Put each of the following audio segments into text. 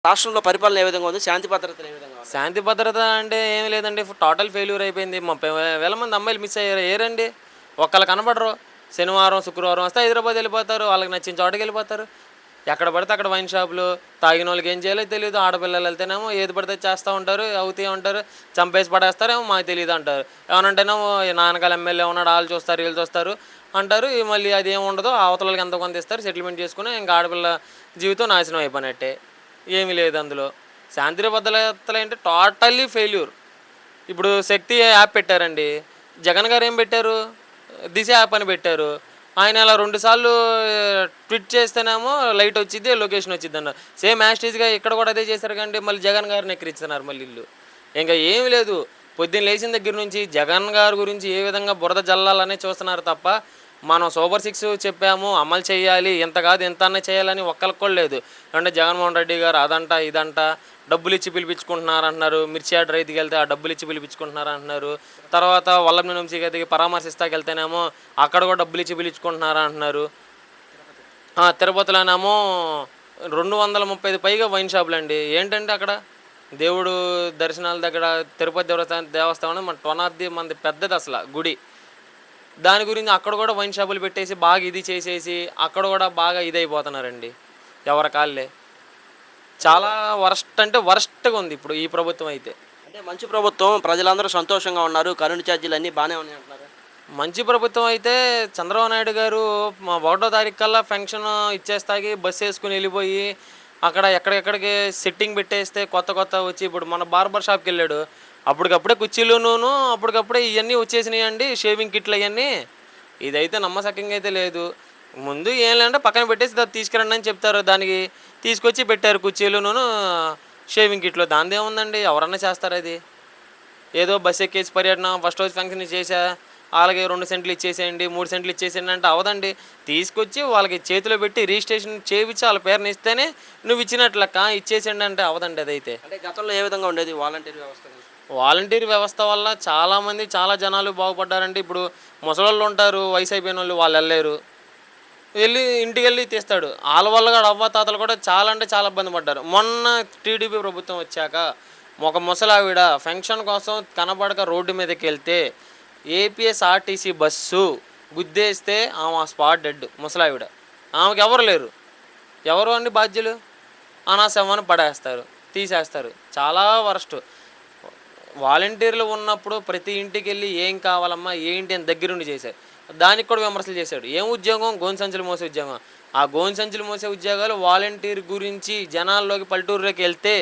రాష్ట్రంలో పరిపాలన ఏ విధంగా ఉంది? శాంతి భద్రతలు ఏ విధంగా ఉన్నాయి? శాంతి భద్రత అంటే ఏమి లేదండి. టోటల్ ఫెయిల్యూర్ అయిపోయింది. 30,000 మంది అమ్మాయిలు మిస్ అయ్యారు. ఏరండి ఒక్కళ్ళు కనపడరు. శనివారం, శుక్రవారం వస్తే హైదరాబాద్ వెళ్ళిపోతారు. వాళ్ళకి నచ్చిన చోటకి వెళ్ళిపోతారు. ఎక్కడ పడితే అక్కడ వైన్ షాపులు, తాగిన వాళ్ళకి ఏం చేయాలో తెలియదు. ఆడపిల్లలు వెళ్తేనేమో ఏది పడితే చేస్తూ ఉంటారు, అవుతూ ఉంటారు, చంపేసి పడేస్తారేమో మాకు తెలియదు అంటారు. ఏమనంటేనేమో నాన్నగారు ఎమ్మెల్యే ఉన్నాడు, వాళ్ళు చూస్తారు, వీళ్ళు చూస్తారు అంటారు. మళ్ళీ అది ఏమి ఉండదు, అవతలకి ఎంతో కొంత ఇస్తారు, సెటిల్మెంట్ చేసుకుని ఇంకా ఆడపిల్ల జీవితం నాశనం అయిపోయినట్టే. ఏమీ లేదు అందులో. శాంతి భద్రతలు అంటే టోటల్లీ ఫెయిల్యూర్. ఇప్పుడు శక్తి యాప్ పెట్టారండి. జగన్ గారు ఏం పెట్టారు? దిశ యాప్ అని పెట్టారు. ఆయన అలా 2 సార్లు ట్వీట్ చేస్తేనేమో లైట్ వచ్చింది, లొకేషన్ వచ్చింది అన్నారు. సేమ్ యాస్టీజ్గా ఇక్కడ కూడా అదే చేశారు కండి. మళ్ళీ జగన్ గారిని ఎక్కిరిస్తున్నారు మళ్ళీ ఇల్లు. ఇంకా ఏమి లేదు. పొద్దున్న లేచిన దగ్గర నుంచి జగన్ గారి గురించి ఏ విధంగా బురద జల్లాలనే చూస్తున్నారు తప్ప, మనం సూపర్ 6 చెప్పాము, అమలు చేయాలి, ఇంత కాదు ఇంత అన్న చేయాలని ఒక్కరికి కూడా లేదు. అంటే జగన్మోహన్ రెడ్డి గారు అదంట ఇదంట డబ్బులు ఇచ్చి పిలిపించుకుంటున్నారు అంటున్నారు. మిర్చి యార్డ్ రైతుకి వెళ్తే ఆ డబ్బులు ఇచ్చి పిలిపించుకుంటున్నారు అంటున్నారు. తర్వాత వల్లభనేని వంశీ గారికి పరామర్శిస్తాకి వెళ్తేనేమో అక్కడ కూడా డబ్బులు ఇచ్చి పిలిపించుకుంటున్నారు అంటున్నారు. తిరుపతిలోనేమో 235 పైగా వైన్ షాపులు అండి. ఏంటంటే అక్కడ దేవుడు దర్శనాల దగ్గర తిరుపతి దేవస్థానం మన టొనార్ది మనది పెద్దది అసలు గుడి. దాని గురించి అక్కడ కూడా వైన్ షాపులు పెట్టేసి బాగా ఇది చేసేసి అక్కడ కూడా బాగా ఇదైపోతున్నారండి ఎవరి కాళ్ళే. చాలా వరస్ట్ అంటే వరస్ట్గా ఉంది ఇప్పుడు ఈ ప్రభుత్వం అయితే. అంటే మంచి ప్రభుత్వం, ప్రజలందరూ సంతోషంగా ఉన్నారు, కరెంటు ఛార్జీలు అన్నీ బాగానే ఉన్నాయి అంటున్నారు. మంచి ప్రభుత్వం అయితే చంద్రబాబు నాయుడు గారు మా 1వ తారీఖు కల్లా పెన్షన్ ఇచ్చేస్తాకి బస్సు వేసుకుని వెళ్ళిపోయి అక్కడ ఎక్కడెక్కడికి సెట్టింగ్ పెట్టేస్తే కొత్త కొత్త వచ్చి ఇప్పుడు మన బార్బర్ షాప్కి వెళ్ళాడు. అప్పటికప్పుడే కుర్చీలును అప్పటికప్పుడే ఇవన్నీ వచ్చేసినాయి అండి, షేవింగ్ కిట్లు అవన్నీ. ఇదైతే నమ్మసక్యంగా అయితే లేదు. ముందు ఏం లేదంటే పక్కన పెట్టేసి తీసుకురండి అని చెప్తారు. దానికి తీసుకొచ్చి పెట్టారు కుర్చీలును షేవింగ్ కిట్లు. దానిది ఏముందండి, ఎవరన్నా చేస్తారు అది. ఏదో బస్ ఎక్కేసి పర్యటన ఫస్ట్ రోజు ఫంక్షన్ చేసా వాళ్ళకి 2 సెంట్లు ఇచ్చేసేయండి, 3 సెంట్లు ఇచ్చేసేయండి అంటే అవదండి. తీసుకొచ్చి వాళ్ళకి చేతిలో పెట్టి రిజిస్ట్రేషన్ చేయించి వాళ్ళ పేరుని ఇస్తేనే నువ్వు ఇచ్చినట్లు లెక్క. ఇచ్చేసేయండి అంటే అవదండి అదైతే. అంటే గతంలో ఏ విధంగా ఉండేది వాలంటీర్ వ్యవస్థ? వాలంటీర్ వ్యవస్థ వల్ల చాలామంది చాలా జనాలు బాగుపడ్డారంటే ఇప్పుడు ముసలోళ్ళు ఉంటారు, వయసు అయిపోయిన వాళ్ళు, వాళ్ళు వెళ్ళలేరు. వెళ్ళి ఇంటికి వెళ్ళి తీస్తాడు. వాళ్ళ వల్ల కూడా అవ్వ తాతలు కూడా చాలా అంటే చాలా ఇబ్బంది పడ్డారు. మొన్న టీడీపీ ప్రభుత్వం వచ్చాక ఒక ముసలావిడ ఫంక్షన్ కోసం కనబడక రోడ్డు మీదకి వెళ్తే ఏపీఎస్ఆర్టీసీ బస్సు గుద్దేస్తే ఆమె స్పాట్ డెడ్. ముసలావిడ, ఆమెకు ఎవరు లేరు. ఎవరు అండి బాధ్యులు? అనాశవాన్ని పడేస్తారు, తీసేస్తారు. చాలా వరస్ట్. వాలంటీర్లు ఉన్నప్పుడు ప్రతి ఇంటికి వెళ్ళి ఏం కావాలమ్మా ఏంటి అని దగ్గరుండి చేశారు. దానికి కూడా విమర్శలు చేశాడు. ఏం ఉద్యోగం? గోను సంచులు మోసే ఉద్యోగం. ఆ గోను సంచులు మోసే ఉద్యోగాలు వాలంటీర్ గురించి జనాల్లోకి పల్లెటూరులోకి వెళ్తే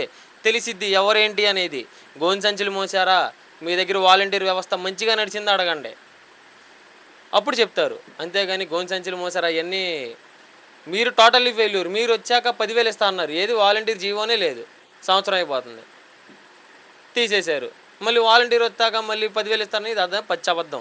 తెలిసిద్ది ఎవరేంటి అనేది. గోను సంచులు మోసారా, మీ దగ్గర వాలంటీర్ వ్యవస్థ మంచిగా నడిచిందా అడగండి, అప్పుడు చెప్తారు. అంతేగాని గోను సంచులు మోసారా అవన్నీ మీరు టోటల్లీ ఫెయిల్యూర్. మీరు వచ్చాక 10,000 ఇస్తా అన్నారు. ఏది వాలంటీర్ జీవోనే లేదు, సంవత్సరం అయిపోతుంది, తీసేశారు. మళ్ళీ వాలంటీర్ వచ్చాక మళ్ళీ 10,000 ఇస్తారని ఇది అదే పచ్చి అబద్ధం.